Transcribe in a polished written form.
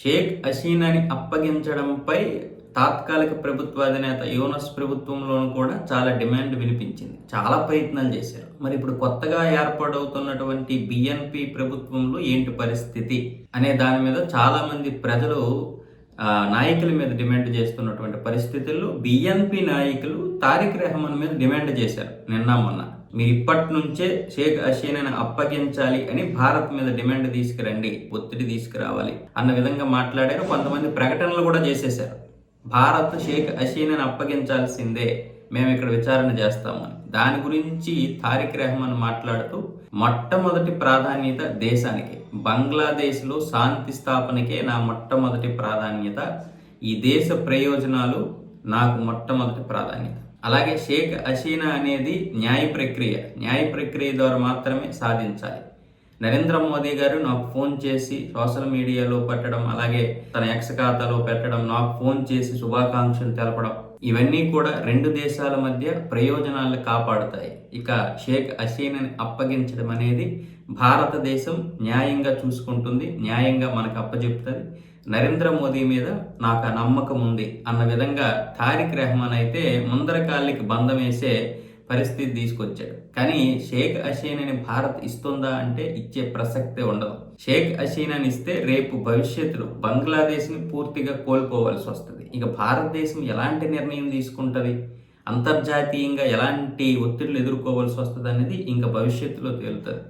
షేక్ హసీనాని అప్పగించడంపై తాత్కాలిక ప్రభుత్వాధినేత యూనస్ ప్రభుత్వంలోనూ కూడా చాలా డిమాండ్ వినిపించింది. చాలా ప్రయత్నాలు చేశారు. మరి ఇప్పుడు కొత్తగా ఏర్పాటవుతున్నటువంటి బీఎన్పీ ప్రభుత్వంలో ఏంటి పరిస్థితి అనే దాని మీద చాలామంది ప్రజలు నాయకుల మీద డిమాండ్ చేస్తున్నటువంటి పరిస్థితుల్లో బీఎన్పీ నాయకులు తారిక్ రెహమాన్ మీద డిమాండ్ చేశారు నిన్న మొన్న. మీరు ఇప్పటి నుంచే షేక్ హసీనాని అప్పగించాలి అని భారత్ మీద డిమాండ్ తీసుకురండి, ఒత్తిడి తీసుకురావాలి అన్న విధంగా మాట్లాడారు. కొంతమంది ప్రకటనలు కూడా చేసేశారు. భారత్ షేక్ హసీనాని అప్పగించాల్సిందే, మేము ఇక్కడ విచారణ చేస్తామని. దాని గురించి తారిక్ రెహమాన్ మాట్లాడుతూ మొట్టమొదటి ప్రాధాన్యత దేశానికి, బంగ్లాదేశ్లో శాంతి స్థాపనకే నా మొట్టమొదటి ప్రాధాన్యత, ఈ దేశ ప్రయోజనాలు నాకు మొట్టమొదటి ప్రాధాన్యత. అలాగే షేక్ హసీనా అనేది న్యాయ ప్రక్రియ ద్వారా మాత్రమే సాధించాలి. నరేంద్ర మోదీ గారు నాకు ఫోన్ చేసి సోషల్ మీడియాలో పెట్టడం, అలాగే తన ఎక్స్ ఖాతాలో పెట్టడం, నాకు ఫోన్ చేసి శుభాకాంక్షలు తెలపడం, ఇవన్నీ కూడా రెండు దేశాల మధ్య ప్రయోజనాలను కాపాడుతాయి. ఇక షేక్ హసీనాని అప్పగించడం అనేది భారతదేశం న్యాయంగా చూసుకుంటుంది, న్యాయంగా మనకు అప్పచెప్తుంది. నరేంద్ర మోదీ మీద నాకు ఆ నమ్మకం ఉంది అన్న విధంగా తారిక్ రెహమాన్ అయితే ముందర కాళ్ళకి బంధం వేసే పరిస్థితి తీసుకొచ్చాడు. కానీ షేక్ హసీనాని భారత్ ఇస్తుందా అంటే ఇచ్చే ప్రసక్తే ఉండదు. షేక్ హసీనాని ఇస్తే రేపు భవిష్యత్తులో బంగ్లాదేశ్ని పూర్తిగా కోల్పోవాల్సి వస్తుంది. ఇక భారతదేశం ఎలాంటి నిర్ణయం తీసుకుంటుంది, అంతర్జాతీయంగా ఎలాంటి ఒత్తిళ్లు ఎదుర్కోవాల్సి వస్తుంది అనేది ఇంకా భవిష్యత్తులో తేలుతుంది.